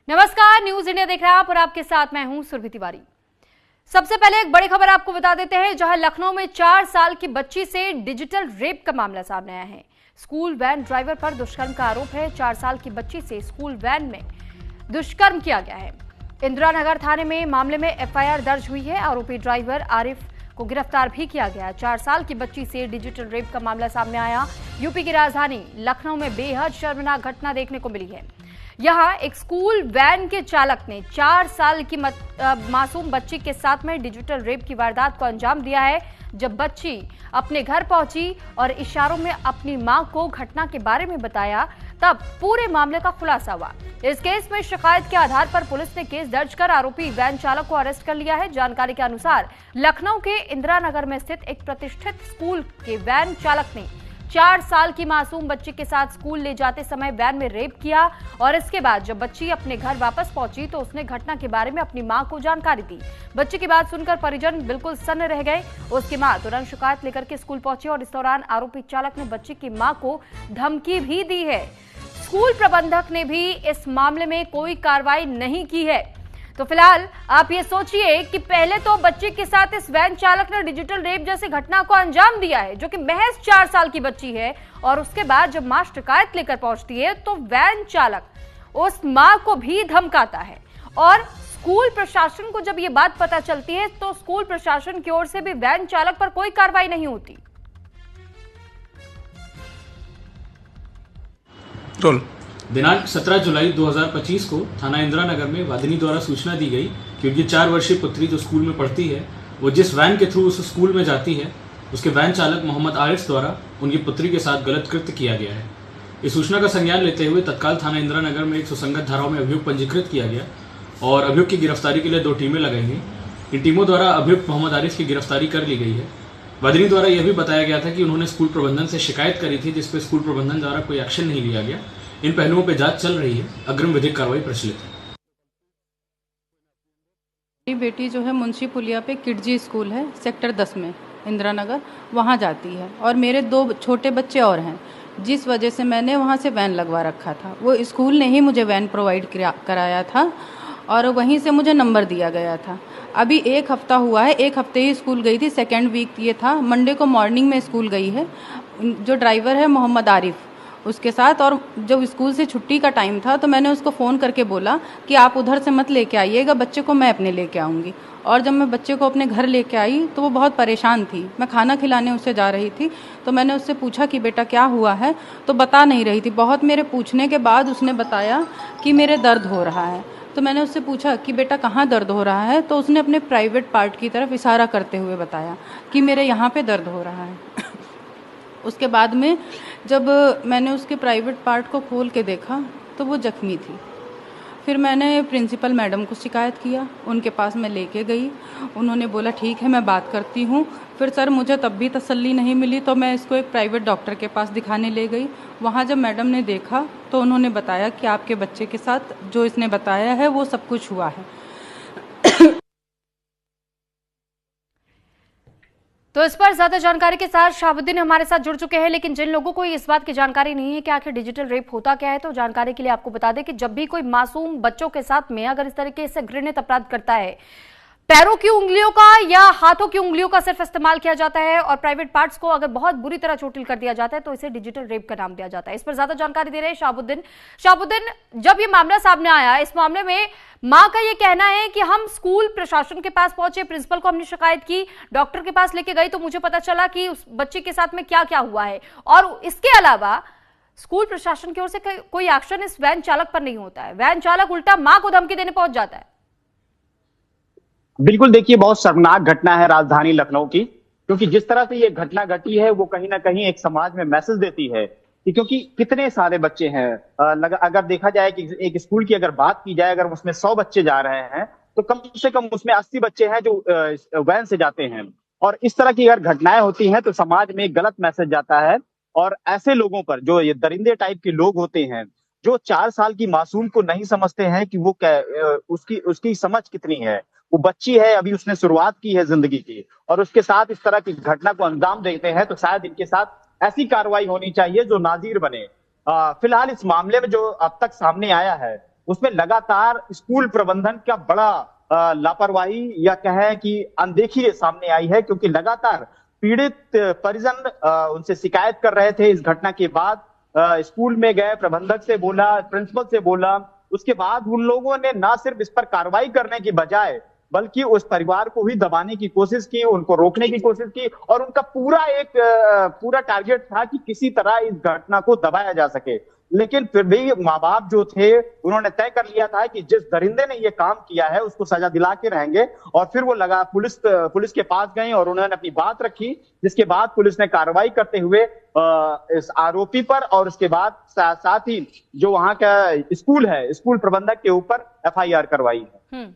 नमस्कार, news India देख रहे हैं आप और आपके साथ मैं हूं सुरभि तिवारी। सबसे पहले एक बड़ी खबर आपको बता देते हैं, जहां लखनऊ में 4 साल की बच्ची से डिजिटल रेप का मामला सामने आया है। स्कूल वैन ड्राइवर पर दुष्कर्म का आरोप है। 4 साल की बच्ची से स्कूल वैन में दुष्कर्म किया गया है। इंदिरा नगर थाने में मामले में एफआईआर दर्ज हुई है। आरोपी ड्राइवर आरिफ को गिरफ्तार भी किया गया। 4 साल की बच्ची से डिजिटल रेप का मामला सामने आया। यूपी की राजधानी लखनऊ में बेहद शर्मनाक घटना देखने को मिली है। यहां एक स्कूल वैन के चालक ने 4 साल की मासूम बच्ची के साथ में डिजिटल रेप की वारदात को अंजाम दिया है। जब बच्ची अपने घर पहुंची और इशारों में अपनी मां को घटना के बारे में बताया, तब पूरे मामले का खुलासा हुआ। इस केस में शिकायत के आधार पर पुलिस ने केस दर्ज कर आरोपी वैन चालक को अरेस्ट कर लिया है। जानकारी के अनुसार लखनऊ के इंदिरा नगर में स्थित एक प्रतिष्ठित स्कूल के वैन चालक ने 4 साल की मासूम बच्ची के साथ स्कूल ले जाते समय वैन में रेप किया और इसके बाद जब बच्ची अपने घर वापस पहुंची तो उसने घटना के बारे में अपनी मां को जानकारी दी। बच्ची की बात सुनकर परिजन बिल्कुल सन्न रह गए। उसकी मां तुरंत शिकायत लेकर के स्कूल पहुंची और इस दौरान आरोपी चालक ने बच्ची की मां को धमकी भी दी है। स्कूल प्रबंधक ने भी इस मामले में कोई कार्रवाई नहीं की है। तो फिलहाल आप ये सोचिए कि पहले तो बच्चे के साथ इस वैन चालक ने डिजिटल रेप जैसे घटना को अंजाम दिया है, जो कि महज 4 साल की बच्ची है, और उसके बाद जब मां शिकायत लेकर पहुंचती है तो वैन चालक उस मां को भी धमकाता है। और स्कूल प्रशासन को जब ये बात पता चलती है तो स्कूल प्रशासन की ओर से भी वैन चालक पर कोई कार्रवाई नहीं होती। दिनांक 17 जुलाई 2025 को थाना इंदिरा नगर में वादिनी द्वारा सूचना दी गई कि उनकी 4 वर्षीय पुत्री जो स्कूल में पढ़ती है, वो जिस वैन के थ्रू उस स्कूल में जाती है, उसके वैन चालक मोहम्मद आरिफ द्वारा उनकी पुत्री के साथ गलत कृत्य किया गया है। इस सूचना का संज्ञान लेते हुए तत्काल थाना इंदिरा नगर में एक सुसंगत धाराओं में अभियोग पंजीकृत किया गया और अभियुक्त की गिरफ्तारी के लिए 2 टीमें लगाई गई। इन टीमों द्वारा अभियुक्त मोहम्मद आरिफ की गिरफ्तारी कर ली गई है। वादिनी द्वारा यह भी बताया गया था कि उन्होंने स्कूल प्रबंधन से शिकायत करी थी, जिसपे स्कूल प्रबंधन द्वारा कोई एक्शन नहीं लिया गया। इन पहलुओं पर जांच चल रही है। अग्रिम विधिक कार्रवाई प्रचलित है। मेरी बेटी जो है मुंशी पुलिया पे किडजी स्कूल है, सेक्टर 10 में इंदिरा नगर, वहाँ जाती है और मेरे 2 छोटे बच्चे और हैं, जिस वजह से मैंने वहाँ से वैन लगवा रखा था। वो स्कूल ने ही मुझे वैन प्रोवाइड कराया था और वहीं से मुझे नंबर दिया गया था। अभी 1 हफ्ता हुआ है, 1 हफ्ते ही स्कूल गई थी, सेकेंड वीक ये था। मंडे को मॉर्निंग में स्कूल गई है। जो ड्राइवर है मोहम्मद आरिफ उसके साथ, और जब स्कूल से छुट्टी का टाइम था तो मैंने उसको फ़ोन करके बोला कि आप उधर से मत लेके आइएगा, बच्चे को मैं अपने लेके आऊँगी। और जब मैं बच्चे को अपने घर लेके आई तो वो बहुत परेशान थी। मैं खाना खिलाने उससे जा रही थी तो मैंने उससे पूछा कि बेटा क्या हुआ है, तो बता नहीं रही थी। बहुत मेरे पूछने के बाद उसने बताया कि मेरे दर्द हो रहा है। तो मैंने उससे पूछा कि बेटा कहाँ दर्द हो रहा है, तो उसने अपने प्राइवेट पार्ट की तरफ इशारा करते हुए बताया कि मेरे यहाँ पे दर्द हो रहा है। उसके बाद में जब मैंने उसके प्राइवेट पार्ट को खोल के देखा तो वो जख्मी थी। फिर मैंने प्रिंसिपल मैडम को शिकायत किया, उनके पास मैं लेके गई। उन्होंने बोला ठीक है मैं बात करती हूँ। फिर सर मुझे तब भी तसल्ली नहीं मिली तो मैं इसको एक प्राइवेट डॉक्टर के पास दिखाने ले गई। वहाँ जब मैडम ने देखा तो उन्होंने बताया कि आपके बच्चे के साथ जो इसने बताया है वो सब कुछ हुआ है। तो इस पर ज्यादा जानकारी के साथ शाहबुद्दीन हमारे साथ जुड़ चुके हैं, लेकिन जिन लोगों को इस बात की जानकारी नहीं है कि आखिर डिजिटल रेप होता क्या है, तो जानकारी के लिए आपको बता दें कि जब भी कोई मासूम बच्चों के साथ में अगर इस तरीके से घृणित अपराध करता है, पैरों की उंगलियों का या हाथों की उंगलियों का सिर्फ इस्तेमाल किया जाता है और प्राइवेट पार्ट्स को अगर बहुत बुरी तरह चोटिल कर दिया जाता है तो इसे डिजिटल रेप का नाम दिया जाता है। इस पर ज्यादा जानकारी दे रहे हैं शाहबुद्दीन, जब ये मामला सामने आया, इस मामले में मां का ये कहना है कि हम स्कूल प्रशासन के पास पहुंचे, प्रिंसिपल को हमने शिकायत की, डॉक्टर के पास लेके गई तो मुझे पता चला कि उस बच्चे के साथ में क्या क्या हुआ है, और इसके अलावा स्कूल प्रशासन की ओर से कोई एक्शन इस वैन चालक पर नहीं होता है। वैन चालक उल्टा मां को धमकी देने पहुंच जाता है। बिल्कुल, देखिए बहुत शर्मनाक घटना है राजधानी लखनऊ की, क्योंकि जिस तरह से ये घटना घटी है वो कहीं ना कहीं एक समाज में मैसेज देती है कि क्योंकि कितने सारे बच्चे हैं। अगर देखा जाए कि एक स्कूल की अगर बात की जाए, अगर उसमें 100 बच्चे जा रहे हैं तो कम से कम उसमें 80 बच्चे हैं जो वैन से जाते हैं। और इस तरह की अगर घटनाएं होती हैं तो समाज में एक गलत मैसेज जाता है। और ऐसे लोगों पर, जो ये दरिंदे टाइप के लोग होते हैं, जो 4 साल की मासूम को नहीं समझते हैं कि वो उसकी समझ कितनी है। वो बच्ची है, अभी उसने शुरुआत की है जिंदगी की, और उसके साथ इस तरह की घटना को अंजाम देते हैं, तो शायद इनके साथ ऐसी कार्रवाई होनी चाहिए जो नाजीर बने। फिलहाल इस मामले में जो अब तक सामने आया है उसमें लगातार स्कूल प्रबंधन का बड़ा लापरवाही या कहें कि अनदेखी सामने आई है, क्योंकि लगातार पीड़ित परिजन उनसे शिकायत कर रहे थे। इस घटना के बाद स्कूल में गए, प्रबंधक से बोला, प्रिंसिपल से बोला, उसके बाद उन लोगों ने ना सिर्फ इस पर कार्रवाई करने की बजाय बल्कि उस परिवार को ही दबाने की कोशिश की, उनको रोकने की कोशिश की, और उनका पूरा टारगेट था कि किसी तरह इस घटना को दबाया जा सके। लेकिन फिर भी माँ बाप जो थे उन्होंने तय कर लिया था कि जिस दरिंदे ने ये काम किया है उसको सजा दिला के रहेंगे, और फिर वो पुलिस के पास गए और उन्होंने अपनी बात रखी, जिसके बाद पुलिस ने कार्रवाई करते हुए इस आरोपी पर और उसके बाद साथ ही जो वहां का स्कूल है, स्कूल प्रबंधक के ऊपर FIR करवाई है।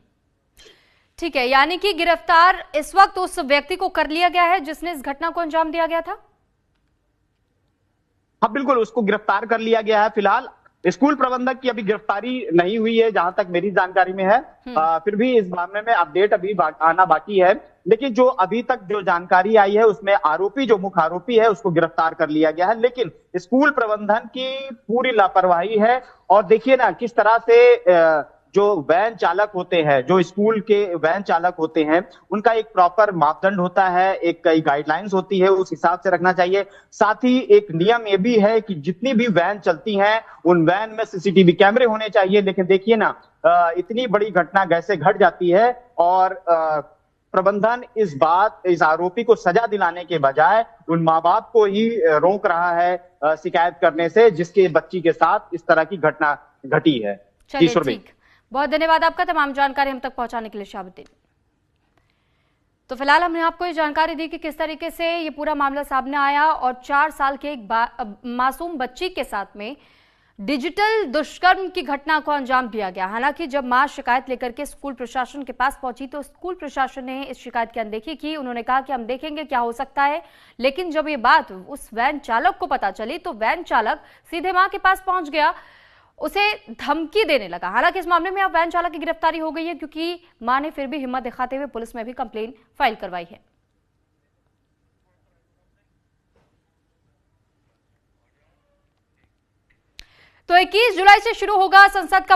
ठीक है, यानी कि गिरफ्तार इस वक्त उस व्यक्ति को कर लिया गया है जिसने इस घटना को अंजाम दिया गया था। हाँ बिल्कुल, उसको गिरफ्तार कर लिया गया है। फिलहाल स्कूल प्रबंधक की अभी गिरफ्तारी नहीं हुई है जहां तक मेरी जानकारी में है। फिर भी इस मामले में अपडेट अभी आना बाकी है, लेकिन जो अभी तक जो जानकारी आई है उसमें आरोपी, जो मुख्य आरोपी है, उसको गिरफ्तार कर लिया गया है। लेकिन स्कूल प्रबंधन की पूरी लापरवाही है। और देखिए ना किस तरह से जो वैन चालक होते हैं, जो स्कूल के वैन चालक होते हैं, उनका एक प्रॉपर मापदंड होता है, एक कई गाइडलाइंस होती है, उस हिसाब से रखना चाहिए। साथ ही एक नियम ये भी है कि जितनी भी वैन चलती हैं उन वैन में CCTV कैमरे होने चाहिए। लेकिन देखिए ना इतनी बड़ी घटना कैसे घट जाती है, और प्रबंधन इस आरोपी को सजा दिलाने के बजाय उन माँ बाप को ही रोक रहा है शिकायत करने से, जिसके बच्ची के साथ इस तरह की घटना घटी है। चलिए ठीक, बहुत धन्यवाद आपका तमाम जानकारी हम तक पहुंचाने के लिए शाहबुद्दीन। तो फिलहाल हमने आपको ये जानकारी दी कि किस तरीके से ये पूरा मामला सामने आया और 4 साल के एक मासूम बच्ची के साथ में डिजिटल दुष्कर्म की घटना को अंजाम दिया गया। हालांकि जब मां शिकायत लेकर के स्कूल प्रशासन के पास पहुंची तो स्कूल प्रशासन ने इस शिकायत की अनदेखी की। उन्होंने कहा कि हम देखेंगे क्या हो सकता है, लेकिन जब ये बात उस वैन चालक को पता चली तो वैन चालक सीधे मां के पास पहुंच गया, उसे धमकी देने लगा। हालांकि इस मामले में अब वैन चालक की गिरफ्तारी हो गई है, क्योंकि मां ने फिर भी हिम्मत दिखाते हुए पुलिस में भी कंप्लेन फाइल करवाई है। तो 21 जुलाई से शुरू होगा संसद का